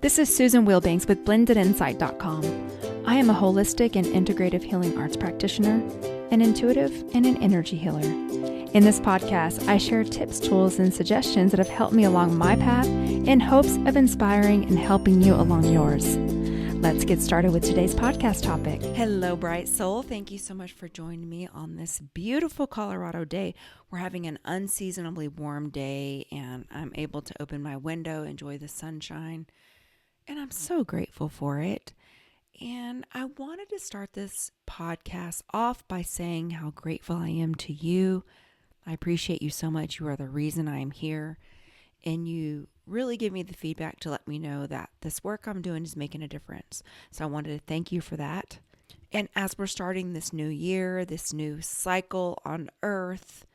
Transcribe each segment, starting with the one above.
This is Susan Wilbanks with blendedinsight.com. I am a holistic and integrative healing arts practitioner, an intuitive, and an energy healer. In this podcast, I share tips, tools, and suggestions that have helped me along my path in hopes of inspiring and helping you along yours. Let's get started with today's podcast topic. Hello, bright soul. Thank you so much for joining me on this beautiful Colorado day. We're having an unseasonably warm day, and I'm able to open my window, enjoy the sunshine, and I'm so grateful for it. And I wanted to start this podcast off by saying how grateful I am to you. I appreciate you so much. You are the reason I am here, and you really give me the feedback to let me know that this work I'm doing is making a difference. So I wanted to thank you for that. And as we're starting this new year, this new cycle on Earth,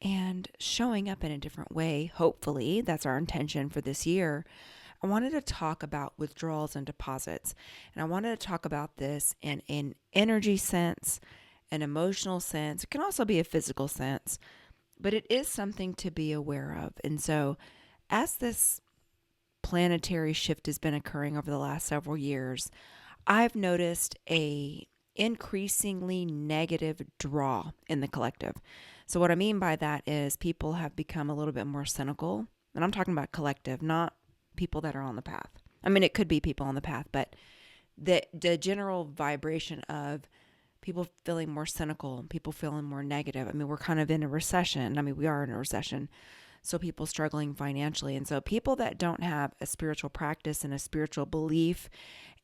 and showing up in a different way, hopefully, that's our intention for this year, I wanted to talk about withdrawals and deposits. And I wanted to talk about this in an energy sense, an emotional sense. It can also be a physical sense, but it is something to be aware of. And so as this planetary shift has been occurring over the last several years, I've noticed a increasingly negative draw in the collective. So what I mean by that is people have become a little bit more cynical. And I'm talking about collective, not people that are on the path. I mean, it could be people on the path, but the general vibration of people feeling more cynical, people feeling more negative. I mean, we're kind of in a recession. I mean, we are in a recession. So people struggling financially. And so people that don't have a spiritual practice and a spiritual belief,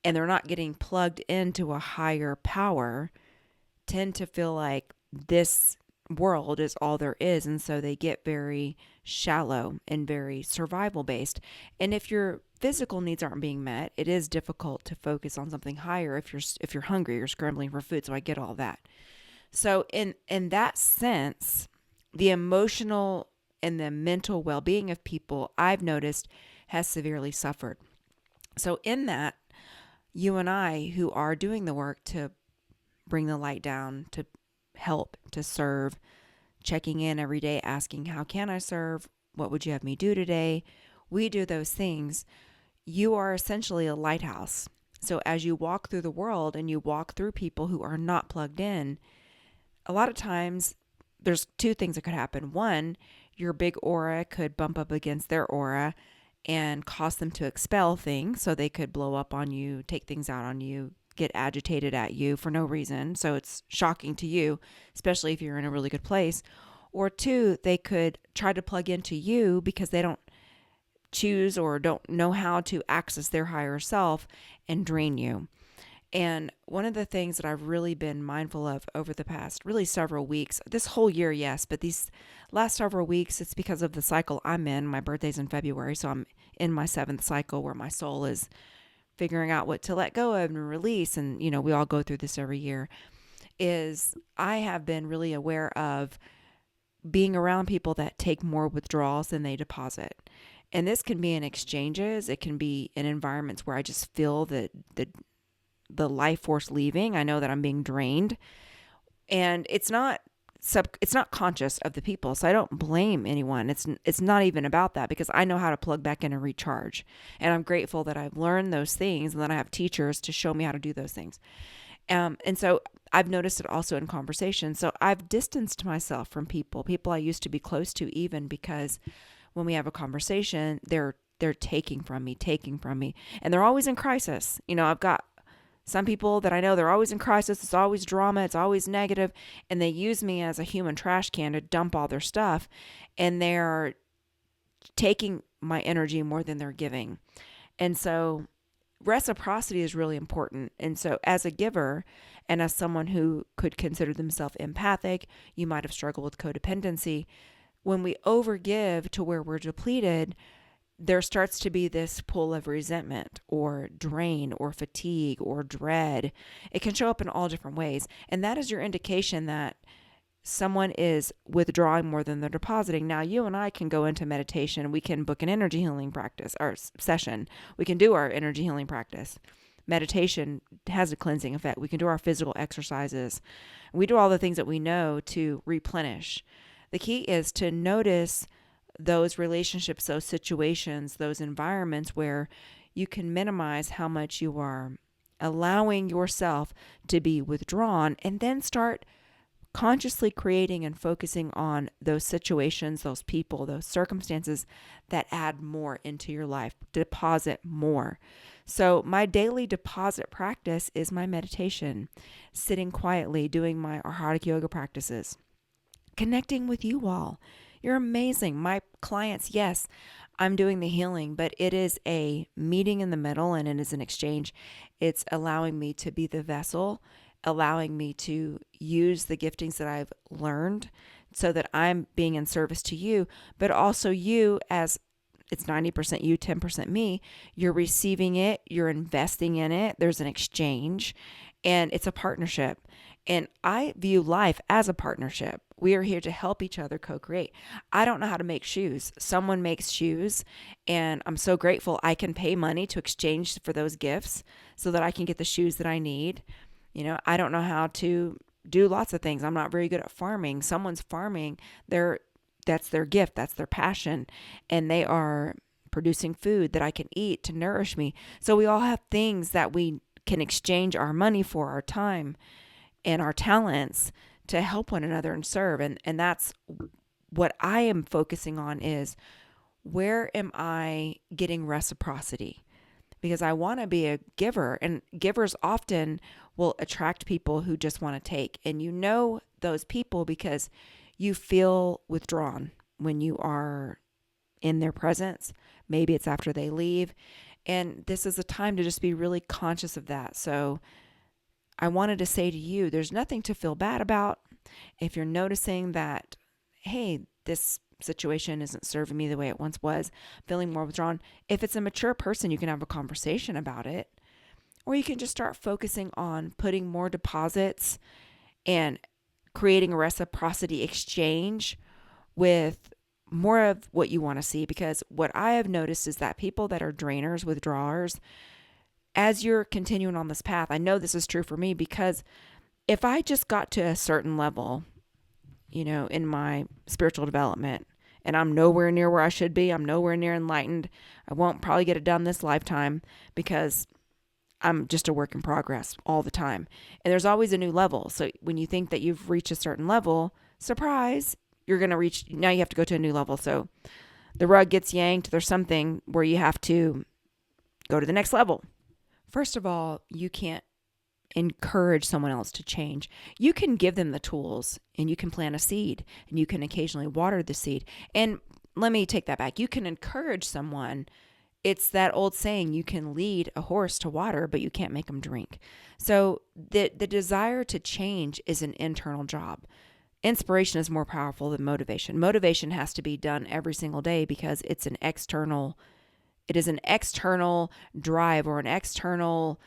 and they're not getting plugged into a higher power, tend to feel like this world is all there is. And so they get very shallow and very survival based. And if your physical needs aren't being met, it is difficult to focus on something higher. If you're hungry, you're scrambling for food. So I get all that. So in that sense, the emotional and the mental well-being of people, I've noticed, has severely suffered. So in that, you and I, who are doing the work to bring the light down, to help, to serve, checking in every day, asking, how can I serve? What would you have me do today? We do those things. You are essentially a lighthouse. So as you walk through the world and you walk through people who are not plugged in, a lot of times there's two things that could happen. One, your big aura could bump up against their aura and cause them to expel things. So they could blow up on you, take things out on you, get agitated at you for no reason. So it's shocking to you, especially if you're in a really good place. Or two, they could try to plug into you because they don't choose or don't know how to access their higher self and drain you. And one of the things that I've really been mindful of over the past really several weeks, this whole year, yes, but these last several weeks, it's because of the cycle I'm in. My birthday's in February, so I'm in my 7th cycle where my soul is figuring out what to let go of and release. And, you know, we all go through this every year. Is I have been really aware of being around people that take more withdrawals than they deposit. And this can be in exchanges. It can be in environments where I just feel the life force leaving. I know that I'm being drained, and it's not conscious of the people. So I don't blame anyone. It's not even about that, because I know how to plug back in and recharge. And I'm grateful that I've learned those things, and that I have teachers to show me how to do those things. And so I've noticed it also in conversation. So I've distanced myself from people I used to be close to, even because when we have a conversation, they're taking from me, and they're always in crisis. You know, I've got some people that I know, they're always in crisis. It's always drama. It's always negative. And they use me as a human trash can to dump all their stuff. And they're taking my energy more than they're giving. And so reciprocity is really important. And so as a giver, and as someone who could consider themselves empathic, you might have struggled with codependency. When we overgive to where we're depleted, there starts to be this pull of resentment or drain or fatigue or dread. It can show up in all different ways. And that is your indication that someone is withdrawing more than they're depositing. Now, you and I can go into meditation. We can book an energy healing practice or session. We can do our energy healing practice. Meditation has a cleansing effect. We can do our physical exercises. We do all the things that we know to replenish. The key is to notice those relationships, those situations, those environments where you can minimize how much you are allowing yourself to be withdrawn, and then start consciously creating and focusing on those situations, those people, those circumstances that add more into your life. Deposit more. So my daily deposit practice is my meditation, sitting quietly, doing my Arhatic yoga practices, connecting with you all. You're amazing. My clients, yes, I'm doing the healing, but it is a meeting in the middle, and it is an exchange. It's allowing me to be the vessel, allowing me to use the giftings that I've learned so that I'm being in service to you, but also you, as it's 90% you, 10% me, you're receiving it, you're investing in it, there's an exchange, and it's a partnership. And I view life as a partnership. We are here to help each other co-create. I don't know how to make shoes. Someone makes shoes, and I'm so grateful I can pay money to exchange for those gifts so that I can get the shoes that I need. I don't know how to do lots of things. I'm not very good at farming. Someone's farming. That's their gift. That's their passion. And they are producing food that I can eat to nourish me. So we all have things that we can exchange our money for, our time and our talents, to help one another and serve. And that's what I am focusing on, is where am I getting reciprocity? Because I want to be a giver, and givers often will attract people who just want to take. And those people because you feel withdrawn when you are in their presence. Maybe it's after they leave. And this is a time to just be really conscious of that. So I wanted to say to you, there's nothing to feel bad about. If you're noticing that, hey, this situation isn't serving me the way it once was, feeling more withdrawn. If it's a mature person, you can have a conversation about it. Or you can just start focusing on putting more deposits and creating a reciprocity exchange with more of what you want to see. Because what I have noticed is that people that are drainers, withdrawers, as you're continuing on this path, I know this is true for me, because if I just got to a certain level, in my spiritual development, and I'm nowhere near where I should be, I'm nowhere near enlightened, I won't probably get it done this lifetime, because I'm just a work in progress all the time. And there's always a new level. So when you think that you've reached a certain level, surprise, you're going to reach, now you have to go to a new level. So the rug gets yanked. There's something where you have to go to the next level. First of all, you can't encourage someone else to change. You can give them the tools, and you can plant a seed, and you can occasionally water the seed. And let me take that back. You can encourage someone. It's that old saying, you can lead a horse to water, but you can't make them drink. So the desire to change is an internal job. Inspiration is more powerful than motivation. Motivation has to be done every single day because it is an external drive, or an external,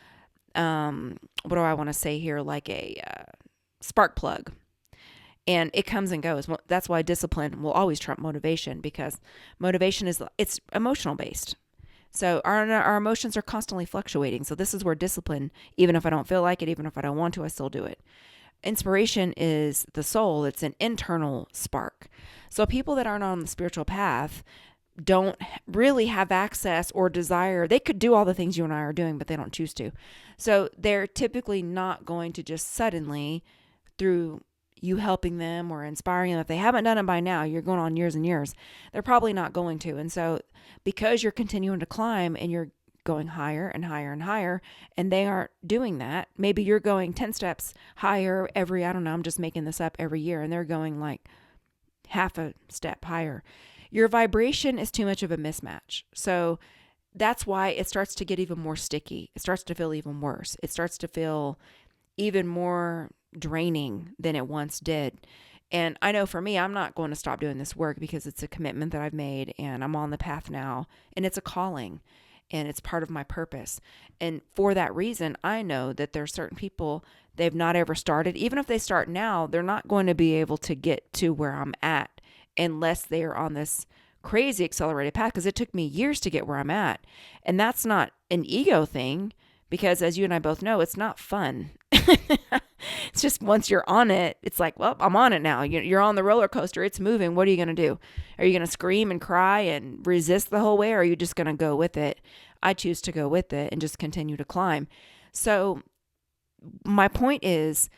what do I want to say here? Like a spark plug. And it comes and goes. That's why discipline will always trump motivation, because motivation it's emotional based. So our emotions are constantly fluctuating. So this is where discipline, even if I don't feel like it, even if I don't want to, I still do it. Inspiration is the soul. It's an internal spark. So people that aren't on the spiritual path don't really have access or desire. They could do all the things you and I are doing, but they don't choose to. So they're typically not going to just suddenly, through you helping them or inspiring them, if they haven't done it by now, you're going on years and years, they're probably not going to. And so because you're continuing to climb and you're going higher and higher and higher, and they aren't doing that, maybe you're going 10 steps higher every, I don't know, I'm just making this up, every year, and they're going like half a step higher. Your vibration is too much of a mismatch. So that's why it starts to get even more sticky. It starts to feel even worse. It starts to feel even more draining than it once did. And I know for me, I'm not going to stop doing this work because it's a commitment that I've made, and I'm on the path now, and it's a calling, and it's part of my purpose. And for that reason, I know that there are certain people, they've not ever started. Even if they start now, they're not going to be able to get to where I'm at unless they are on this crazy accelerated path, because it took me years to get where I'm at. And that's not an ego thing, because as you and I both know, it's not fun. It's just once you're on it, it's like, well, I'm on it now. You're on the roller coaster. It's moving. What are you going to do? Are you going to scream and cry and resist the whole way? Or are you just going to go with it? I choose to go with it and just continue to climb. So my point is,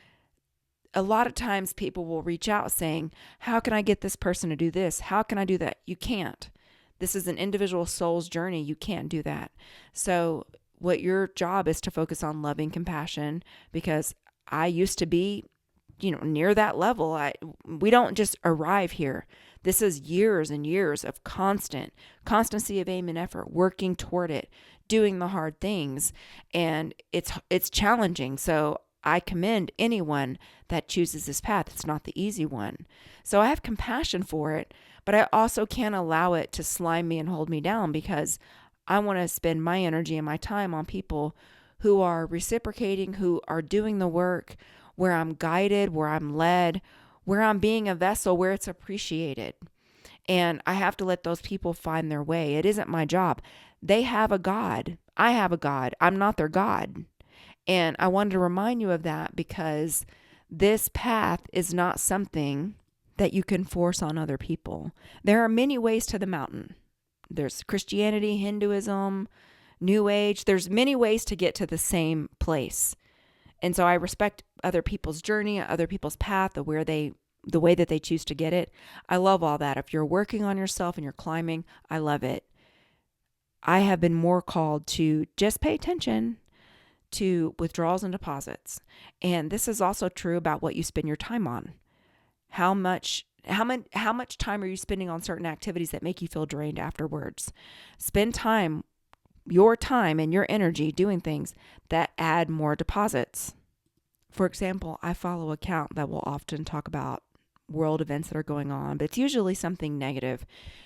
a lot of times people will reach out saying, how can I get this person to do this? How can I do that? You can't. This is an individual soul's journey. You can't do that. So what your job is to focus on loving compassion, because I used to be, near that level. We don't just arrive here. This is years and years of constancy of aim and effort, working toward it, doing the hard things. And it's challenging. So I commend anyone that chooses this path. It's not the easy one. So I have compassion for it, but I also can't allow it to slime me and hold me down, because I want to spend my energy and my time on people who are reciprocating, who are doing the work, where I'm guided, where I'm led, where I'm being a vessel, where it's appreciated. And I have to let those people find their way. It isn't my job. They have a God. I have a God. I'm not their God. And I wanted to remind you of that, because this path is not something that you can force on other people. There are many ways to the mountain. There's Christianity, Hinduism, New Age. There's many ways to get to the same place. And so I respect other people's journey, other people's path, the way that they choose to get it. I love all that. If you're working on yourself and you're climbing, I love it. I have been more called to just pay attention to withdrawals and deposits. And this is also true about what you spend your time on. How much time are you spending on certain activities that make you feel drained afterwards? Spend your time and your energy doing things that add more deposits. For example, I follow an account that will often talk about world events that are going on, but it's usually something negative.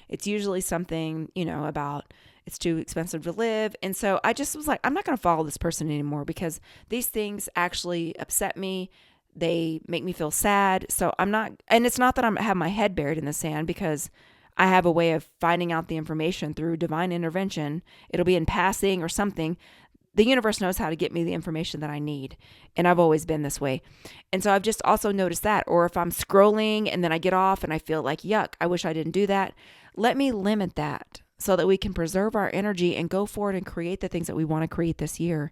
It's usually something, about it's too expensive to live. And so I just was like, I'm not going to follow this person anymore, because these things actually upset me. They make me feel sad. So I'm not, and it's not that I have my head buried in the sand, because I have a way of finding out the information through divine intervention. It'll be in passing or something. The universe knows how to get me the information that I need. And I've always been this way. And so I've just also noticed that. Or if I'm scrolling and then I get off and I feel like, yuck, I wish I didn't do that. Let me limit that so that we can preserve our energy and go forward and create the things that we want to create this year.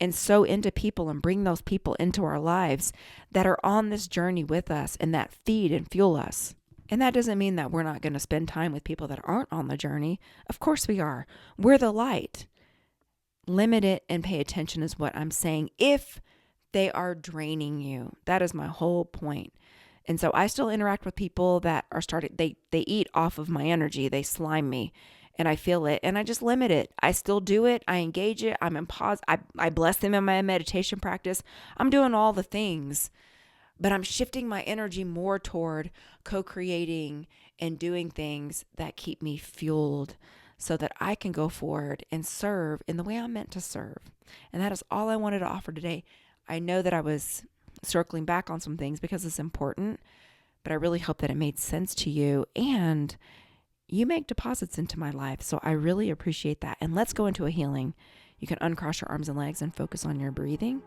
And sow into people and bring those people into our lives that are on this journey with us and that feed and fuel us. And that doesn't mean that we're not going to spend time with people that aren't on the journey. Of course we are. We're the light. Limit it and pay attention is what I'm saying. If they are draining you, that is my whole point. And so I still interact with people that are they eat off of my energy. They slime me and I feel it and I just limit it. I still do it. I engage it. I'm in pause. I bless them in my meditation practice. I'm doing all the things, but I'm shifting my energy more toward co-creating and doing things that keep me fueled, so that I can go forward and serve in the way I'm meant to serve. And that is all I wanted to offer today. I know that I was circling back on some things because it's important, but I really hope that it made sense to you. And you make deposits into my life, so I really appreciate that. And let's go into a healing. You can uncross your arms and legs and focus on your breathing.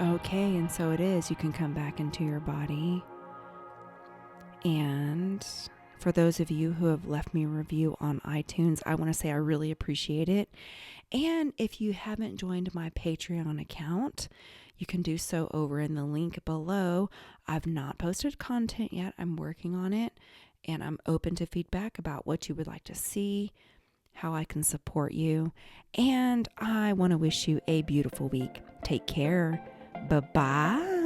Okay, and so it is. You can come back into your body. And for those of you who have left me a review on iTunes, I want to say I really appreciate it. And if you haven't joined my Patreon account, you can do so over in the link below. I've not posted content yet. I'm working on it, and I'm open to feedback about what you would like to see, how I can support you. And I want to wish you a beautiful week. Take care. Bye-bye.